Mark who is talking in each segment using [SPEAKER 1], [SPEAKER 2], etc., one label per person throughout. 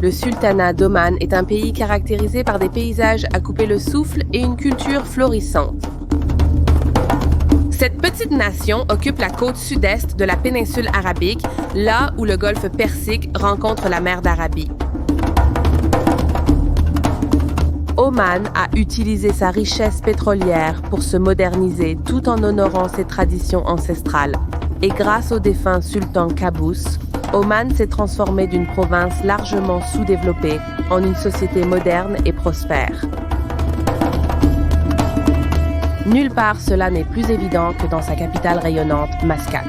[SPEAKER 1] Le sultanat d'Oman est un pays caractérisé par des paysages à couper le souffle et une culture florissante. Cette petite nation occupe la côte sud-est de la péninsule arabique, là où le golfe Persique rencontre la mer d'Arabie. Oman a utilisé sa richesse pétrolière pour se moderniser tout en honorant ses traditions ancestrales. Et grâce au défunt sultan Qaboos, Oman s'est transformé d'une province largement sous-développée en une société moderne et prospère. Nulle part cela n'est plus évident que dans sa capitale rayonnante, Mascate.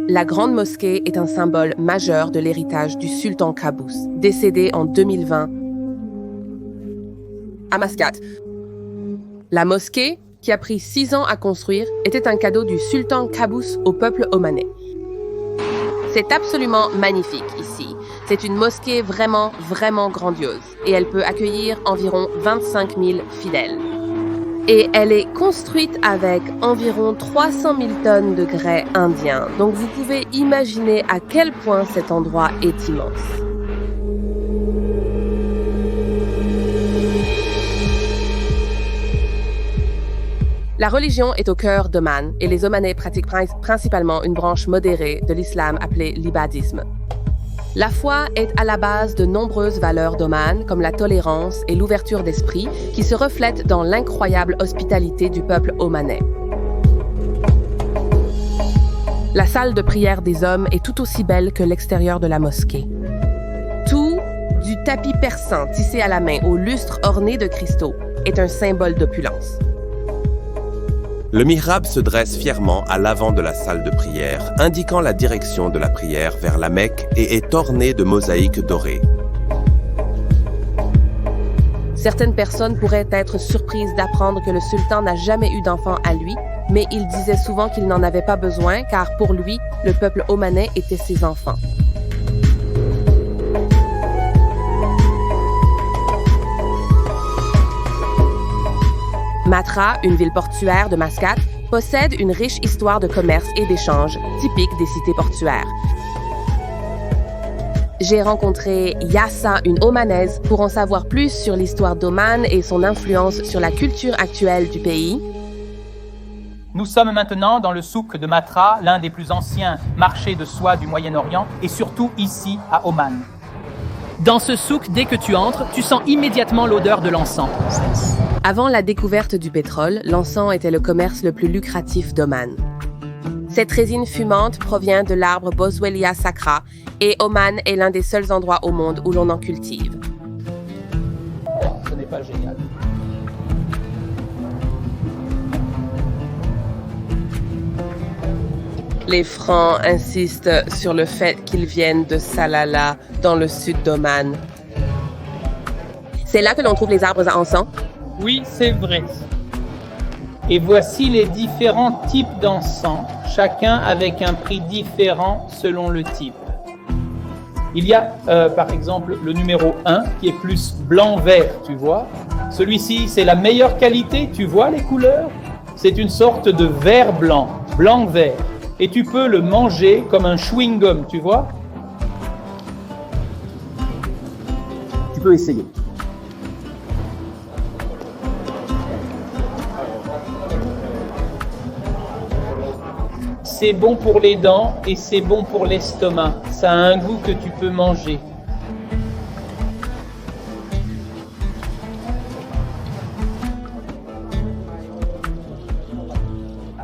[SPEAKER 1] La Grande Mosquée est un symbole majeur de l'héritage du sultan Qaboos, décédé en 2020 à Mascate. La mosquée, qui a pris 6 ans à construire, était un cadeau du sultan Qaboos au peuple omanais. C'est absolument magnifique ici. C'est une mosquée vraiment grandiose et elle peut accueillir environ 25 000 fidèles. Et elle est construite avec environ 300 000 tonnes de grès indien. Donc vous pouvez imaginer à quel point cet endroit est immense. La religion est au cœur d'Oman et les Omanais pratiquent principalement une branche modérée de l'islam appelée l'ibadisme. La foi est à la base de nombreuses valeurs d'Oman, comme la tolérance et l'ouverture d'esprit, qui se reflètent dans l'incroyable hospitalité du peuple omanais. La salle de prière des hommes est tout aussi belle que l'extérieur de la mosquée. Tout, du tapis persan tissé à la main au lustre orné de cristaux, est un symbole d'opulence.
[SPEAKER 2] Le mihrab se dresse fièrement à l'avant de la salle de prière, indiquant la direction de la prière vers la Mecque et est orné de mosaïques dorées.
[SPEAKER 1] Certaines personnes pourraient être surprises d'apprendre que le sultan n'a jamais eu d'enfant à lui, mais il disait souvent qu'il n'en avait pas besoin car pour lui, le peuple omanais était ses enfants. Matra, une ville portuaire de Mascate, possède une riche histoire de commerce et d'échanges, typique des cités portuaires. J'ai rencontré Yassa, une Omanaise, pour en savoir plus sur l'histoire d'Oman et son influence sur la culture actuelle du pays.
[SPEAKER 3] Nous sommes maintenant dans le souk de Matra, l'un des plus anciens marchés de soie du Moyen-Orient, et surtout ici, à Oman. Dans ce souk, dès que tu entres, tu sens immédiatement l'odeur de l'encens.
[SPEAKER 1] Avant la découverte du pétrole, l'encens était le commerce le plus lucratif d'Oman. Cette résine fumante provient de l'arbre Boswellia sacra et Oman est l'un des seuls endroits au monde où l'on en cultive.
[SPEAKER 3] Ce n'est pas génial.
[SPEAKER 1] Les Francs insistent sur le fait qu'ils viennent de Salalah, dans le sud d'Oman. C'est là que l'on trouve les arbres à encens?
[SPEAKER 3] Oui, c'est vrai. Et voici les différents types d'encens, chacun avec un prix différent selon le type. Il y a, par exemple, le numéro 1 qui est plus blanc-vert, tu vois. Celui-ci, c'est la meilleure qualité, tu vois les couleurs? C'est une sorte de vert-blanc, blanc-vert. Et tu peux le manger comme un chewing-gum, tu vois? Tu peux essayer. C'est bon pour les dents et c'est bon pour l'estomac. Ça a un goût que tu peux manger.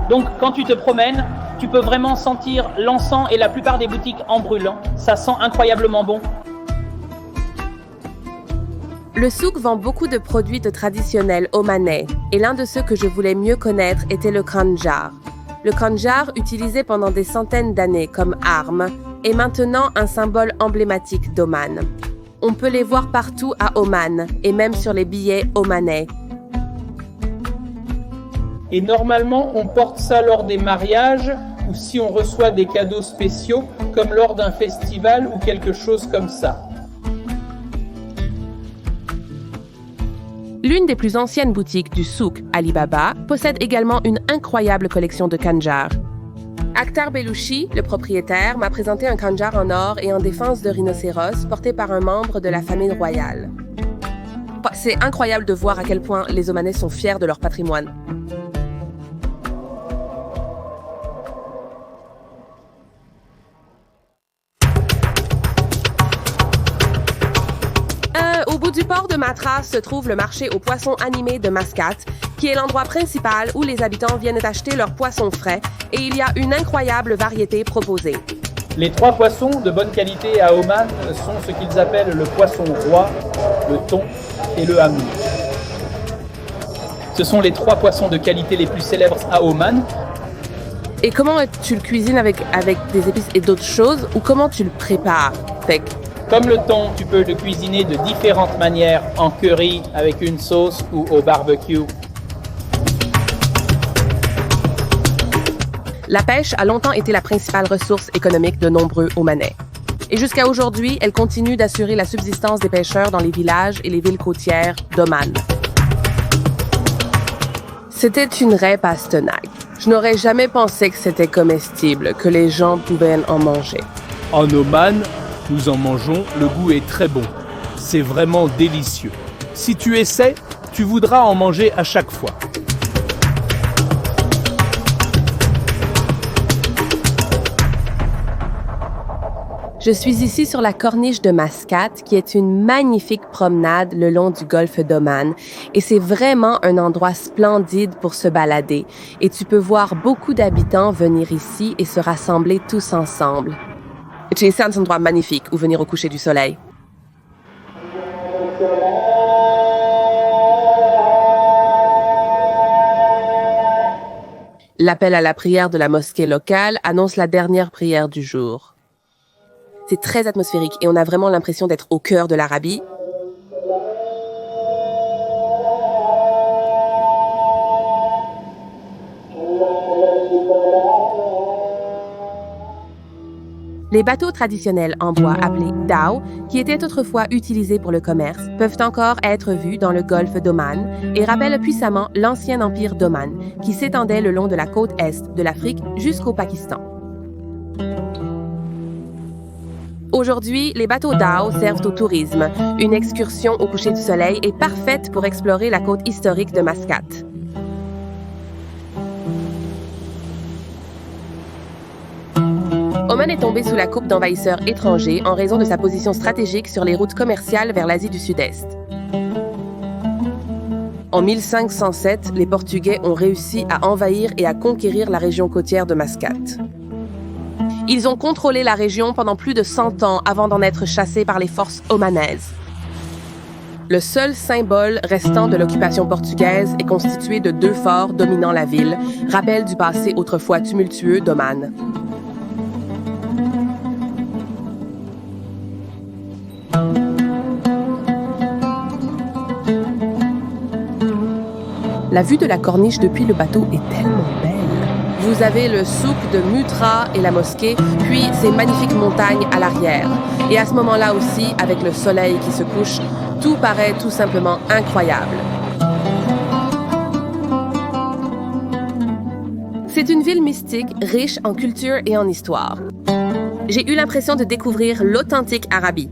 [SPEAKER 3] Donc, quand tu te promènes, tu peux vraiment sentir l'encens et la plupart des boutiques en brûlant. Ça sent incroyablement bon.
[SPEAKER 1] Le souk vend beaucoup de produits traditionnels omanais et l'un de ceux que je voulais mieux connaître était le khanjar. Le khanjar, utilisé pendant des centaines d'années comme arme, est maintenant un symbole emblématique d'Oman. On peut les voir partout à Oman et même sur les billets omanais.
[SPEAKER 3] Et normalement, on porte ça lors des mariages ou si on reçoit des cadeaux spéciaux, comme lors d'un festival ou quelque chose comme ça.
[SPEAKER 1] L'une des plus anciennes boutiques du souk Alibaba possède également une incroyable collection de khanjars. Akhtar Belouchi, le propriétaire, m'a présenté un khanjar en or et en défense de rhinocéros porté par un membre de la famille royale. C'est incroyable de voir à quel point les Omanais sont fiers de leur patrimoine. Au bout du port de Matra se trouve le marché aux poissons animés de Mascate, qui est l'endroit principal où les habitants viennent acheter leurs poissons frais, et il y a une incroyable variété proposée.
[SPEAKER 3] Les 3 poissons de bonne qualité à Oman sont ce qu'ils appellent le poisson roi, le thon et le hamour. Ce sont les 3 poissons de qualité les plus célèbres à Oman.
[SPEAKER 1] Et comment tu le cuisines avec des épices et d'autres choses, ou comment tu le prépares?
[SPEAKER 3] Comme le thon, tu peux le cuisiner de différentes manières, en curry, avec une sauce ou au barbecue.
[SPEAKER 1] La pêche a longtemps été la principale ressource économique de nombreux Omanais. Et jusqu'à aujourd'hui, elle continue d'assurer la subsistance des pêcheurs dans les villages et les villes côtières d'Oman. C'était une raie pastenaque. Je n'aurais jamais pensé que c'était comestible, que les gens pouvaient en manger.
[SPEAKER 4] En Oman, nous en mangeons, le goût est très bon. C'est vraiment délicieux. Si tu essaies, tu voudras en manger à chaque fois.
[SPEAKER 1] Je suis ici sur la corniche de Mascate, qui est une magnifique promenade le long du golfe d'Oman. Et c'est vraiment un endroit splendide pour se balader. Et tu peux voir beaucoup d'habitants venir ici et se rassembler tous ensemble. C'est un endroit magnifique où venir au coucher du soleil. L'appel à la prière de la mosquée locale annonce la dernière prière du jour. C'est très atmosphérique et on a vraiment l'impression d'être au cœur de l'Arabie. Les bateaux traditionnels en bois appelés dhow, qui étaient autrefois utilisés pour le commerce, peuvent encore être vus dans le golfe d'Oman et rappellent puissamment l'ancien empire d'Oman, qui s'étendait le long de la côte est de l'Afrique jusqu'au Pakistan. Aujourd'hui, les bateaux dhow servent au tourisme. Une excursion au coucher du soleil est parfaite pour explorer la côte historique de Mascate. Oman est tombé sous la coupe d'envahisseurs étrangers en raison de sa position stratégique sur les routes commerciales vers l'Asie du Sud-Est. En 1507, les Portugais ont réussi à envahir et à conquérir la région côtière de Mascate. Ils ont contrôlé la région pendant plus de 100 ans avant d'en être chassés par les forces omanaises. Le seul symbole restant de l'occupation portugaise est constitué de 2 forts dominant la ville, rappel du passé autrefois tumultueux d'Oman. La vue de la corniche depuis le bateau est tellement belle. Vous avez le souk de Mutra et la mosquée, puis ces magnifiques montagnes à l'arrière. Et à ce moment-là aussi, avec le soleil qui se couche, tout paraît tout simplement incroyable. C'est une ville mystique, riche en culture et en histoire. J'ai eu l'impression de découvrir l'authentique Arabie.